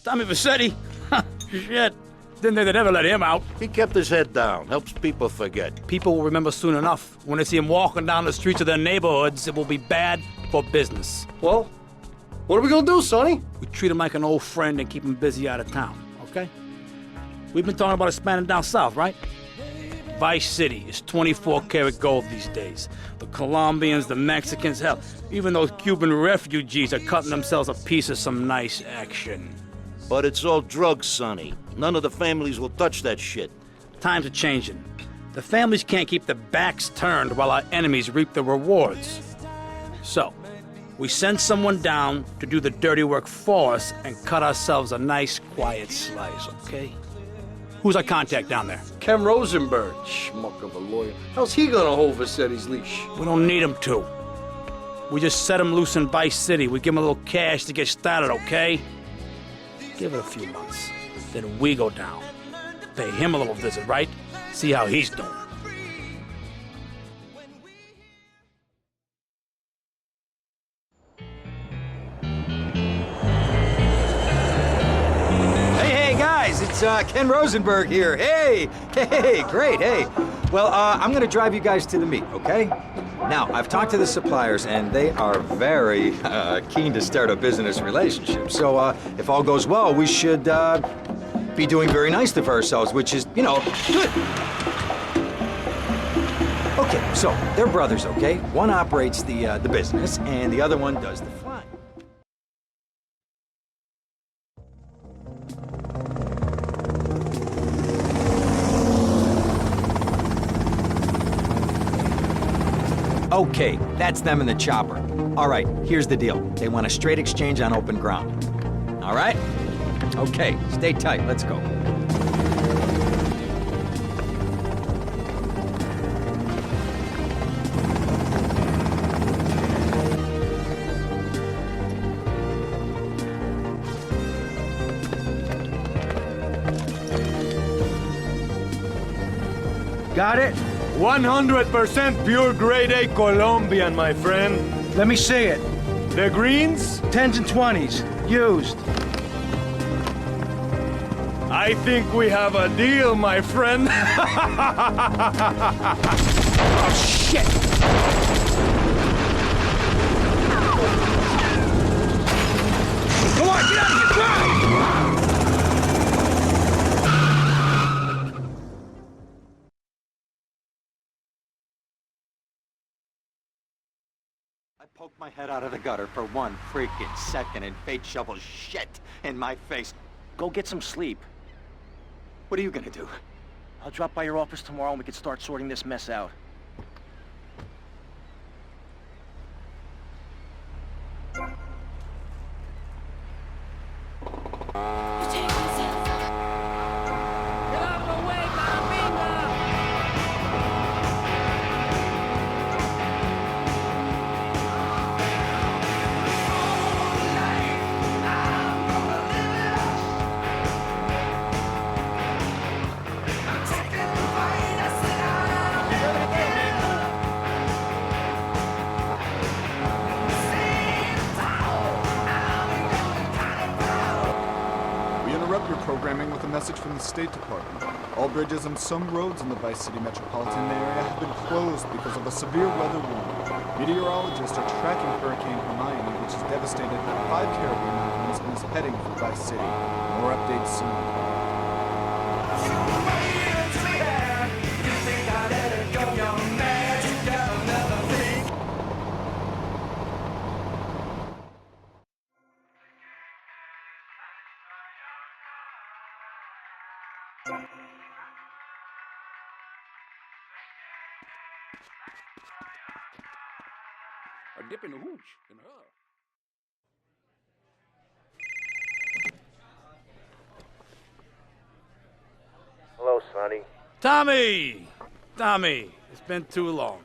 Tommy Vassetti? Shit. Didn't think they'd ever let him out. He kept his head down, helps people forget. People will remember soon enough. When they see him walking down the streets of their neighborhoods, it will be bad for business. Well, what are we gonna do, Sonny? We treat him like an old friend and keep him busy out of town, okay? We've been talking about expanding down south, right? Vice City is 24-karat gold these days. The Colombians, the Mexicans, hell, even those Cuban refugees are cutting themselves a piece of some nice action. But it's all drugs, Sonny. None of the families will touch that shit. Times are changing. The families can't keep their backs turned while our enemies reap the rewards. So, we send someone down to do the dirty work for us and cut ourselves a nice, quiet slice, okay? Who's our contact down there? Ken Rosenberg, schmuck of a lawyer. How's he gonna hold Vassetti's leash? We don't need him to. We just set him loose in Vice City. We give him a little cash to get started, okay? Give it a few months. Then we go down. Pay him a little visit, right? See how he's doing. Hey, guys, it's Ken Rosenberg here. Hey, great, hey. Well, I'm gonna drive you guys to the meet, okay? Now, I've talked to the suppliers, and they are very keen to start a business relationship. So, if all goes well, we should be doing very nicely for ourselves, which is, you know, good. Okay, so they're brothers, okay? One operates the business, and the other one does the flying. Okay, that's them in the chopper. All right, here's the deal. They want a straight exchange on open ground. All right? Okay, stay tight. Let's go. Got it? 100% pure grade A Colombian, my friend. Let me see it. The greens? 10s and 20s. Used. I think we have a deal, my friend. Oh, shit! Come on, get out of here! Drive! I poked my head out of the gutter for one freaking second and fate shovels shit in my face. Go get some sleep. What are you gonna do? I'll drop by your office tomorrow and we can start sorting this mess out. Programming with a message from the State Department. All bridges and some roads in the Vice City metropolitan area have been closed because of a severe weather warning. Meteorologists are tracking Hurricane Hermione, which has devastated the 5 Caribbean islands and is heading for Vice City. More updates soon. A dip in the hooch in her. Hello, Sonny. Tommy! Tommy, it's been too long.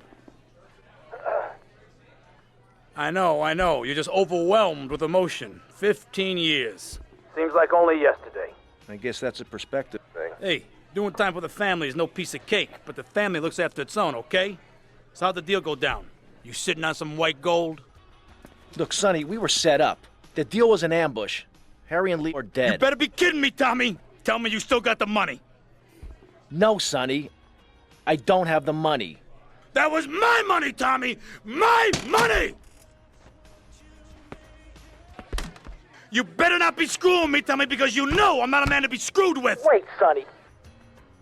I know. You're just overwhelmed with emotion. 15 years. Seems like only yesterday. I guess that's a perspective thing. Hey, doing time for the family is no piece of cake, but the family looks after its own, okay? So how'd the deal go down? You sitting on some white gold? Look, Sonny, we were set up. The deal was an ambush. Harry and Lee are dead. You better be kidding me, Tommy. Tell me you still got the money. No, Sonny. I don't have the money. That was my money, Tommy! My money! You better not be screwing me, Tommy, because you know I'm not a man to be screwed with! Wait, Sonny.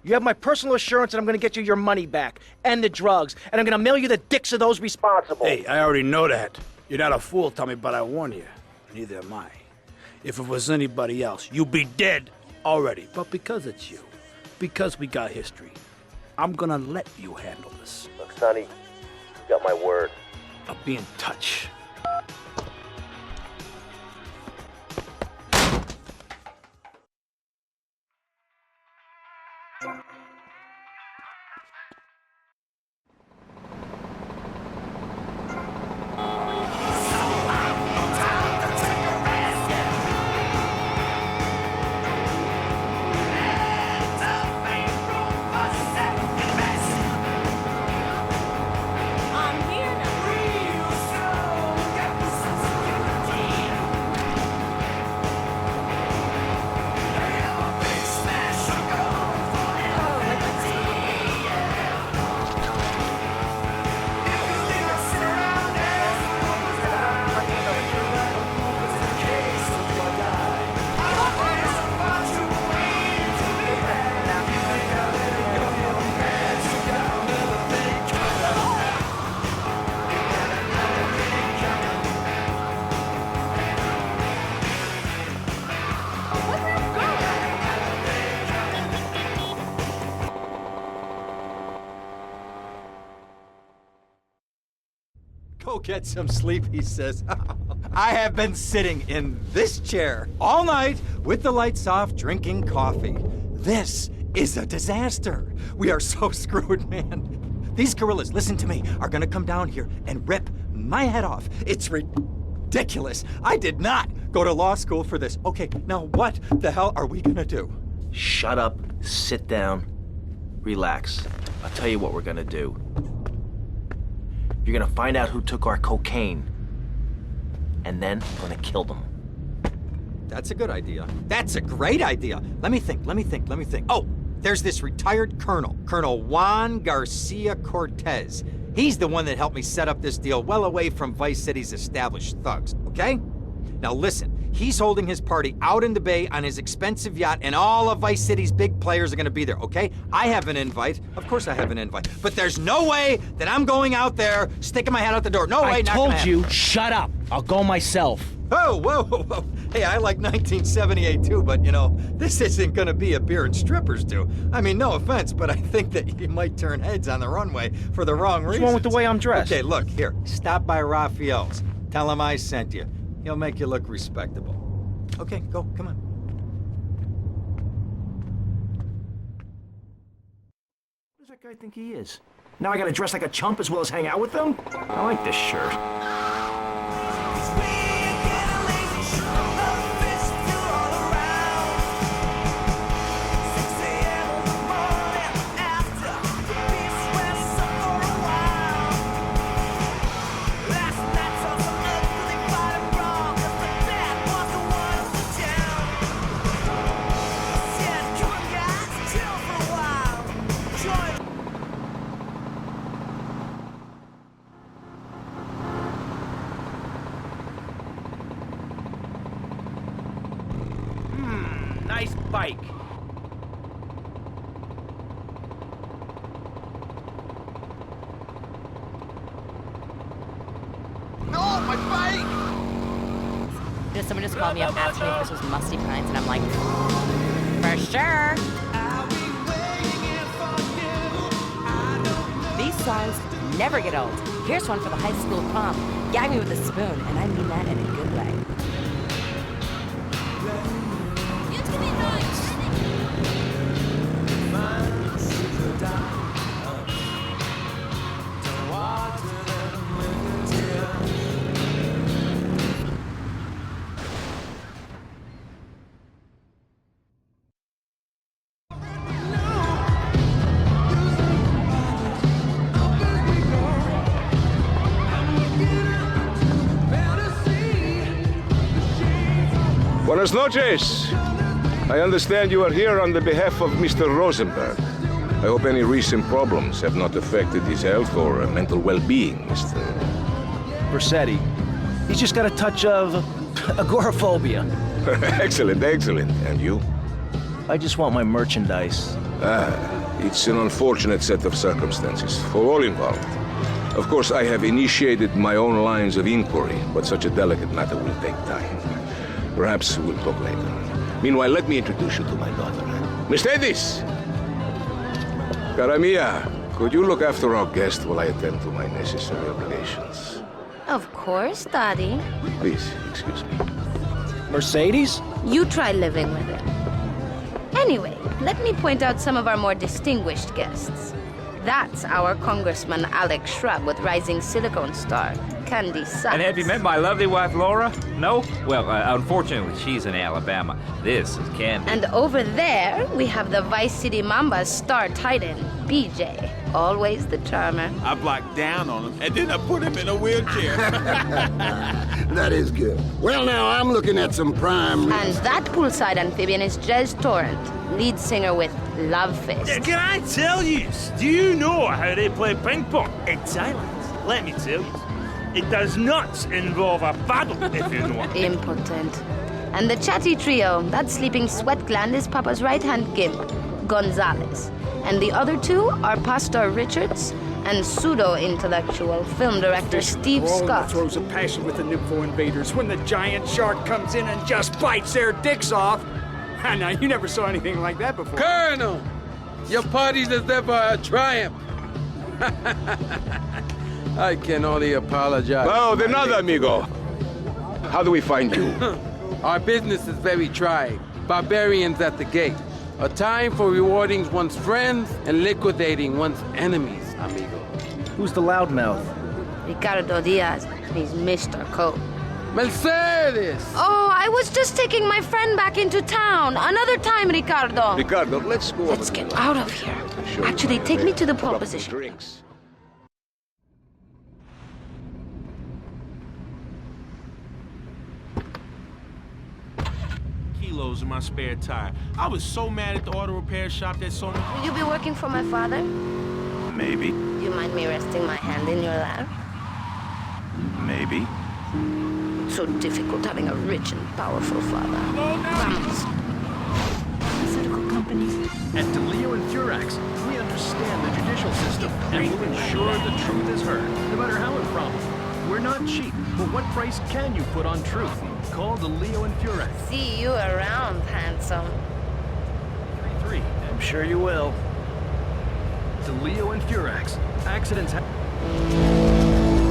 You have my personal assurance that I'm gonna get you your money back, and the drugs, and I'm gonna mail you the dicks of those responsible. Hey, I already know that. You're not a fool, Tommy, but I warn you. Neither am I. If it was anybody else, you'd be dead already. But because it's you, because we got history, I'm gonna let you handle this. Look, Sonny, you got my word. I'll be in touch. Go get some sleep, he says. I have been sitting in this chair all night with the lights off, drinking coffee. This is a disaster. We are so screwed, man. These gorillas, listen to me, are gonna come down here and rip my head off. It's ridiculous. I did not go to law school for this. Okay, now what the hell are we gonna do? Shut up, sit down, relax. I'll tell you what we're gonna do. You're gonna find out who took our cocaine, and then we're gonna kill them. That's a good idea. That's a great idea. Let me think. Oh, there's this retired colonel, Colonel Juan Garcia Cortez. He's the one that helped me set up this deal well away from Vice City's established thugs, okay? Now listen, he's holding his party out in the bay on his expensive yacht, and all of Vice City's big players are gonna be there, okay? I have an invite. Of course I have an invite. But there's no way that I'm going out there, sticking my head out the door. No way, I not gonna told you, happen. shut up. I'll go myself. Oh, whoa. Hey, I like 1978 too, but you know, this isn't gonna be a beer and strippers do. I mean, no offense, but I think that you might turn heads on the runway for the wrong reasons. What's wrong with the way I'm dressed? Okay, look, here, stop by Raphael's. Tell him I sent you. He'll make you look respectable. Okay, go, come on. Who does that guy think he is? Now I gotta dress like a chump as well as hang out with them? I like this shirt. Nice bike. No, my bike! Someone just called me up asking if this was Musty Pines, and I'm like, for sure. These songs never get old. Here's one for the high school prom. Gag me with a spoon, and I mean that in a good way. Buenas noches. I understand you are here on the behalf of Mr. Rosenberg. I hope any recent problems have not affected his health or mental well-being, Mr. Vercetti. He's just got a touch of agoraphobia. Excellent, excellent. And you? I just want my merchandise. It's an unfortunate set of circumstances for all involved. Of course, I have initiated my own lines of inquiry, but such a delicate matter will take time. Perhaps we'll talk later. Meanwhile, let me introduce you to my daughter. Mercedes! Cara mia, could you look after our guest while I attend to my necessary obligations? Of course, Daddy. Please, excuse me. Mercedes? You try living with him. Anyway, let me point out some of our more distinguished guests. That's our Congressman Alex Shrub with Rising Silicone Star, Candy Sachs. And have you met my lovely wife, Laura? No? Well, unfortunately, she's in Alabama. This is Candy. And over there, we have the Vice City Mamba's star titan, BJ. Always the charmer. I blocked down on him, and then I put him in a wheelchair. That is good. Well, now, I'm looking at some prime... And that poolside amphibian is Jez Torrent, lead singer with Love Fist. Can I tell you? Do you know how they play ping pong in Thailand? Let me tell you. It does not involve a paddle, if you know what I mean. Impotent. And the chatty trio, that sleeping sweat gland is Papa's right-hand gimp, Gonzalez. And the other two are Pastor Richards and pseudo-intellectual film director Steve Scott. Throws a passion with the nympho invaders when the giant shark comes in and just bites their dicks off. Now, you never saw anything like that before. Colonel, your party deserve a triumph. I can only apologize. Oh, de nada, amigo. How do we find you? Our business is very trying. Barbarians at the gate. A time for rewarding one's friends and liquidating one's enemies, amigo. Who's the loudmouth? Ricardo Diaz. He's Mr. Cope. Mercedes! Oh, I was just taking my friend back into town. Another time, Ricardo. Ricardo, let's go. Let's get out of here. Actually, take me to the pole position. Drinks. Kilos in my spare tire. I was so mad at the auto repair shop that saw me. Will you be working for my father? Maybe. Do you mind me resting my hand in your lap? Maybe. It's so difficult having a rich and powerful father. Vamos. Pharmaceutical companies. At DeLeo and Furax, we understand the judicial system and will ensure the truth is heard, no matter how improbable. We're not cheap, but what price can you put on truth? Call DeLeo and Furax. See you around, handsome. 3-3. I'm sure you will. DeLeo and Furax. Accidents happen.